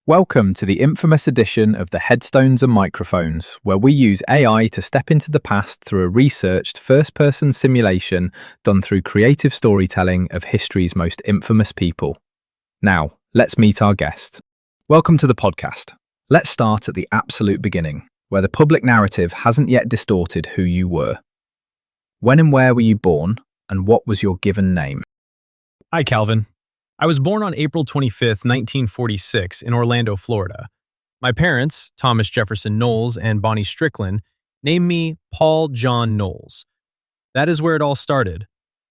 Welcome to the infamous edition of the Headstones and Microphones, where we use AI to step into the past through a researched first-person simulation done through creative storytelling of history's most infamous people. Now, let's meet our guest. Welcome to the podcast. Let's start at the absolute beginning, where the public narrative hasn't yet distorted who you were. When and where were you born, and what was your given name? Hi, Calvin. I was born on April 25th, 1946, in Orlando, Florida. My parents, Thomas Jefferson Knowles and Bonnie Strickland, named me Paul John Knowles. That is where it all started,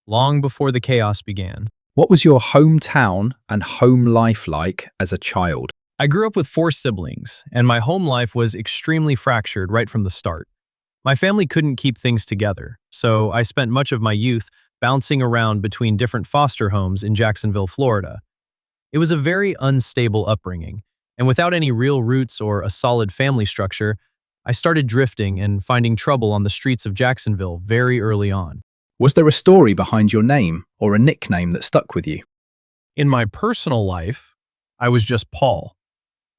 long before the chaos began. What was your hometown and home life like as a child? I grew up with 4 siblings, and my home life was extremely fractured right from the start. My family couldn't keep things together, so I spent much of my youth bouncing around between different foster homes in Jacksonville, Florida. It was a very unstable upbringing, and without any real roots or a solid family structure, I started drifting and finding trouble on the streets of Jacksonville very early on. Was there a story behind your name or a nickname that stuck with you? In my personal life, I was just Paul.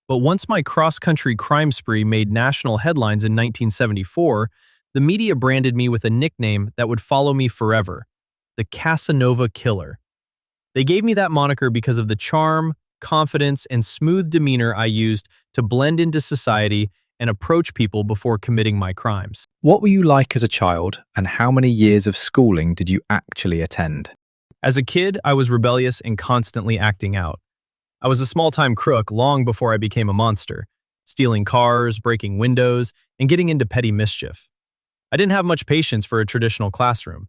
But once my cross-country crime spree made national headlines in 1974, the media branded me with a nickname that would follow me forever: the Casanova Killer. They gave me that moniker because of the charm, confidence, and smooth demeanor I used to blend into society and approach people before committing my crimes. What were you like as a child, and how many years of schooling did you actually attend? As a kid, I was rebellious and constantly acting out. I was a small-time crook long before I became a monster, stealing cars, breaking windows, and getting into petty mischief. I didn't have much patience for a traditional classroom.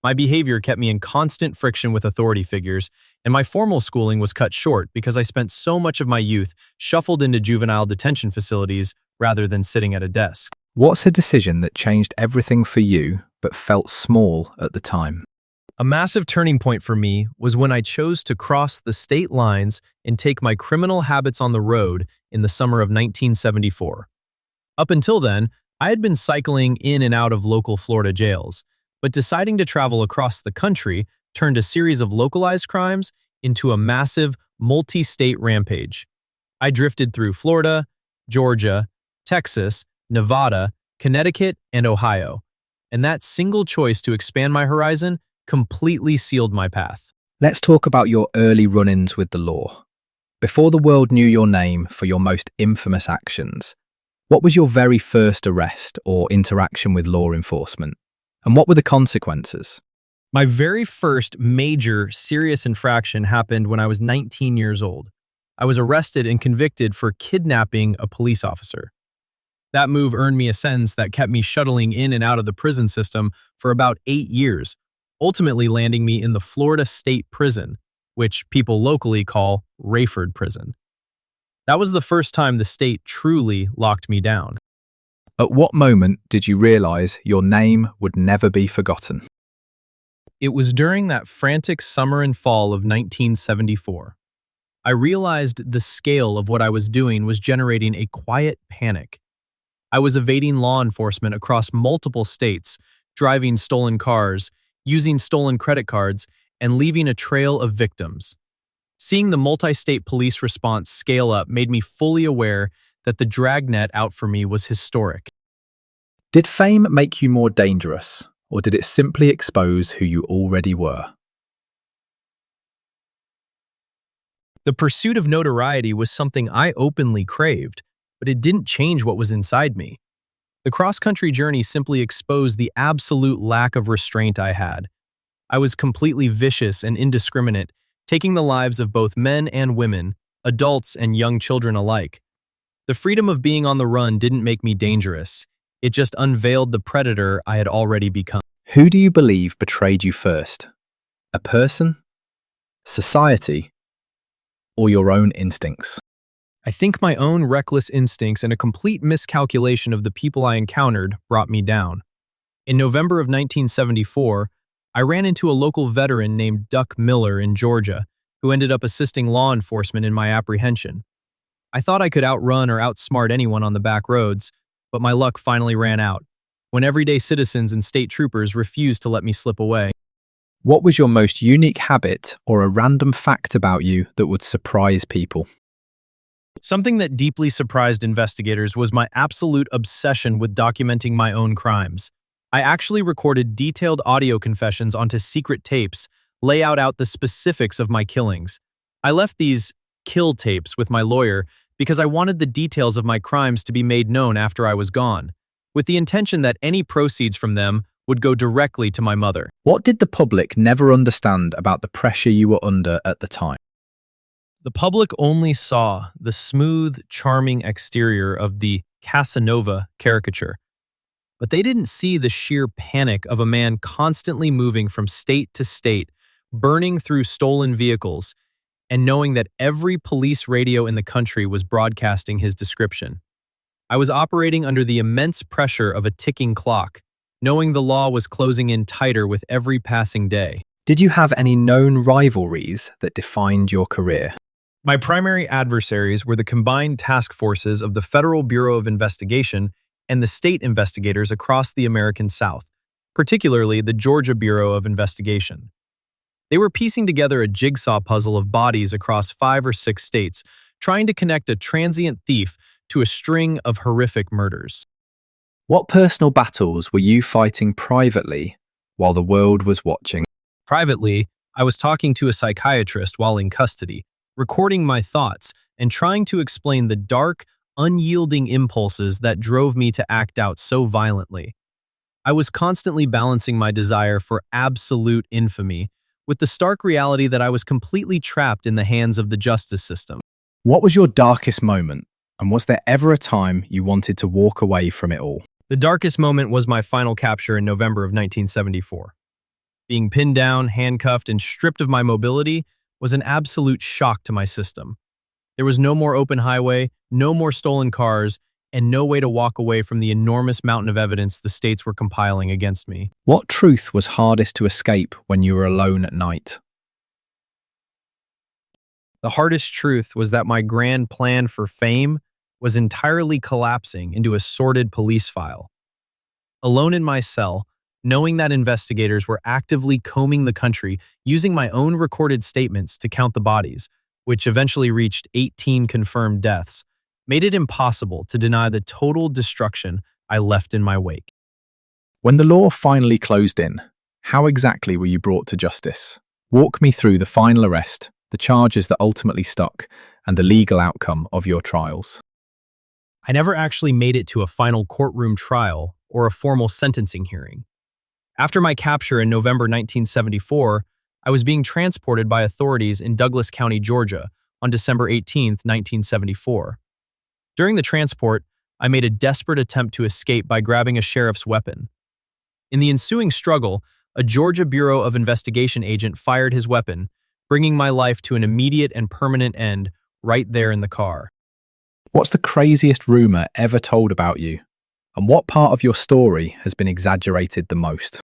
My behavior kept me in constant friction with authority figures, and my formal schooling was cut short because I spent so much of my youth shuffled into juvenile detention facilities rather than sitting at a desk. What's a decision that changed everything for you but felt small at the time? A massive turning point for me was when I chose to cross the state lines and take my criminal habits on the road in the summer of 1974. Up until then, I had been cycling in and out of local Florida jails, but deciding to travel across the country turned a series of localized crimes into a massive, multi-state rampage. I drifted through Florida, Georgia, Texas, Nevada, Connecticut, and Ohio, and that single choice to expand my horizon completely sealed my path. Let's talk about your early run-ins with the law. Before the world knew your name for your most infamous actions, what was your very first arrest or interaction with law enforcement? And what were the consequences? My very first major serious infraction happened when I was 19 years old. I was arrested and convicted for kidnapping a police officer. That move earned me a sentence that kept me shuttling in and out of the prison system for about 8 years, ultimately landing me in the Florida State Prison, which people locally call Rayford Prison. That was the first time the state truly locked me down. At what moment did you realize your name would never be forgotten? It was during that frantic summer and fall of 1974. I realized the scale of what I was doing was generating a quiet panic. I was evading law enforcement across multiple states, driving stolen cars, using stolen credit cards, and leaving a trail of victims. Seeing the multi-state police response scale up made me fully aware that the dragnet out for me was historic. Did fame make you more dangerous, or did it simply expose who you already were? The pursuit of notoriety was something I openly craved, but it didn't change what was inside me. The cross-country journey simply exposed the absolute lack of restraint I had. I was completely vicious and indiscriminate, taking the lives of both men and women, adults and young children alike. The freedom of being on the run didn't make me dangerous. It just unveiled the predator I had already become. Who do you believe betrayed you first? A person? Society? Or your own instincts? I think my own reckless instincts and a complete miscalculation of the people I encountered brought me down. In November of 1974, I ran into a local veteran named Duck Miller in Georgia, who ended up assisting law enforcement in my apprehension. I thought I could outrun or outsmart anyone on the back roads, but my luck finally ran out, when everyday citizens and state troopers refused to let me slip away. What was your most unique habit or a random fact about you that would surprise people? Something that deeply surprised investigators was my absolute obsession with documenting my own crimes. I actually recorded detailed audio confessions onto secret tapes, lay out the specifics of my killings. I left these kill tapes with my lawyer because I wanted the details of my crimes to be made known after I was gone, with the intention that any proceeds from them would go directly to my mother. What did the public never understand about the pressure you were under at the time? The public only saw the smooth, charming exterior of the Casanova caricature, but they didn't see the sheer panic of a man constantly moving from state to state, burning through stolen vehicles, and knowing that every police radio in the country was broadcasting his description. I was operating under the immense pressure of a ticking clock, knowing the law was closing in tighter with every passing day. Did you have any known rivalries that defined your career? My primary adversaries were the combined task forces of the Federal Bureau of Investigation and the state investigators across the American South, particularly the Georgia Bureau of Investigation. They were piecing together a jigsaw puzzle of bodies across 5 or 6 states, trying to connect a transient thief to a string of horrific murders. What personal battles were you fighting privately while the world was watching? Privately, I was talking to a psychiatrist while in custody, recording my thoughts and trying to explain the dark, unyielding impulses that drove me to act out so violently. I was constantly balancing my desire for absolute infamy with the stark reality that I was completely trapped in the hands of the justice system. What was your darkest moment? And was there ever a time you wanted to walk away from it all? The darkest moment was my final capture in November of 1974. Being pinned down, handcuffed, and stripped of my mobility was an absolute shock to my system. There was no more open highway, no more stolen cars, and no way to walk away from the enormous mountain of evidence the states were compiling against me. What truth was hardest to escape when you were alone at night? The hardest truth was that my grand plan for fame was entirely collapsing into a sordid police file. Alone in my cell, knowing that investigators were actively combing the country using my own recorded statements to count the bodies, which eventually reached 18 confirmed deaths, made it impossible to deny the total destruction I left in my wake. When the law finally closed in, how exactly were you brought to justice? Walk me through the final arrest, the charges that ultimately stuck, and the legal outcome of your trials. I never actually made it to a final courtroom trial or a formal sentencing hearing. After my capture in November 1974, I was being transported by authorities in Douglas County, Georgia, on December 18, 1974. During the transport, I made a desperate attempt to escape by grabbing a sheriff's weapon. In the ensuing struggle, a Georgia Bureau of Investigation agent fired his weapon, bringing my life to an immediate and permanent end right there in the car. What's the craziest rumor ever told about you? And what part of your story has been exaggerated the most?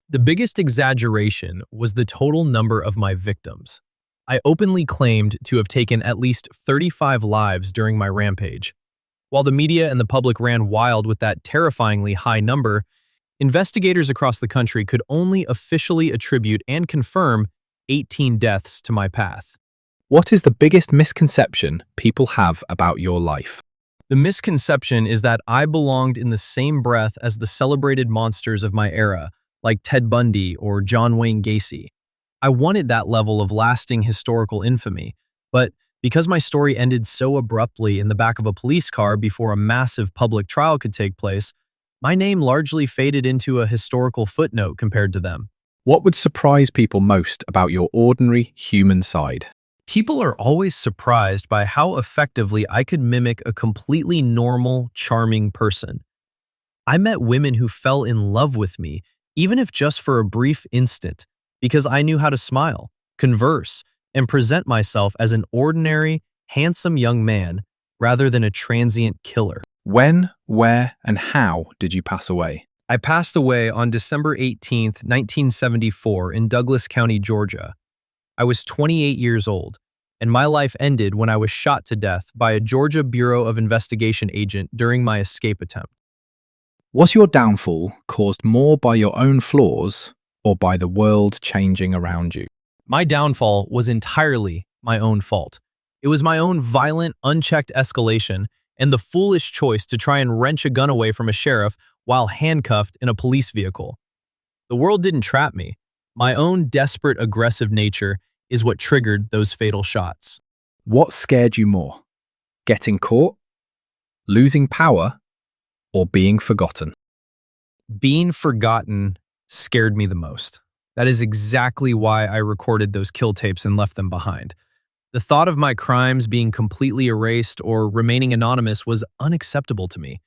The biggest exaggeration was the total number of my victims. I openly claimed to have taken at least 35 lives during my rampage. While the media and the public ran wild with that terrifyingly high number, investigators across the country could only officially attribute and confirm 18 deaths to my path. What is the biggest misconception people have about your life? The misconception is that I belonged in the same breath as the celebrated monsters of my era, like Ted Bundy or John Wayne Gacy. I wanted that level of lasting historical infamy, but because my story ended so abruptly in the back of a police car before a massive public trial could take place, my name largely faded into a historical footnote compared to them. What would surprise people most about your ordinary human side? People are always surprised by how effectively I could mimic a completely normal, charming person. I met women who fell in love with me, even if just for a brief instant, because I knew how to smile, converse, and present myself as an ordinary, handsome young man rather than a transient killer. When, where, and how did you pass away? I passed away on December 18, 1974 in Douglas County, Georgia. I was 28 years old, and my life ended when I was shot to death by a Georgia Bureau of Investigation agent during my escape attempt. Was your downfall caused more by your own flaws or by the world changing around you? My downfall was entirely my own fault. It was my own violent, unchecked escalation and the foolish choice to try and wrench a gun away from a sheriff while handcuffed in a police vehicle. The world didn't trap me. My own desperate, aggressive nature is what triggered those fatal shots. What scared you more? Getting caught, losing power, or being forgotten? Being forgotten scared me the most. That is exactly why I recorded those kill tapes and left them behind. The thought of my crimes being completely erased or remaining anonymous was unacceptable to me.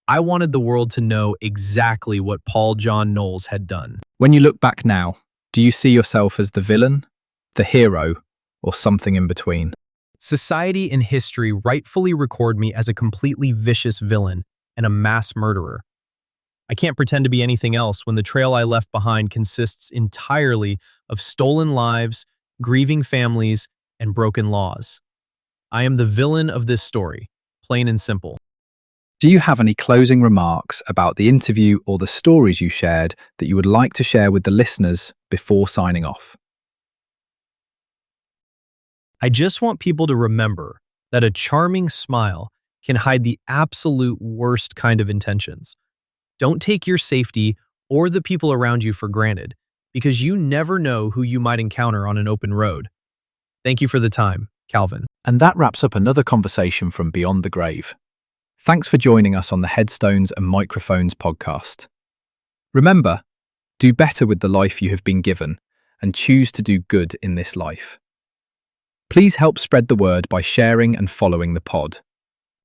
I wanted the world to know exactly what John Knowles had done. When you look back now, do you see yourself as the villain, the hero, or something in between? Society and history rightfully record me as a completely vicious villain and a mass murderer. I can't pretend to be anything else when the trail I left behind consists entirely of stolen lives, grieving families, and broken laws. I am the villain of this story, plain and simple. Do you have any closing remarks about the interview or the stories you shared that you would like to share with the listeners before signing off? I just want people to remember that a charming smile can hide the absolute worst kind of intentions. Don't take your safety or the people around you for granted, because you never know who you might encounter on an open road. Thank you for the time, Calvin. And that wraps up another conversation from Beyond the Grave. Thanks for joining us on the Headstones and Microphones podcast. Remember, do better with the life you have been given and choose to do good in this life. Please help spread the word by sharing and following the pod.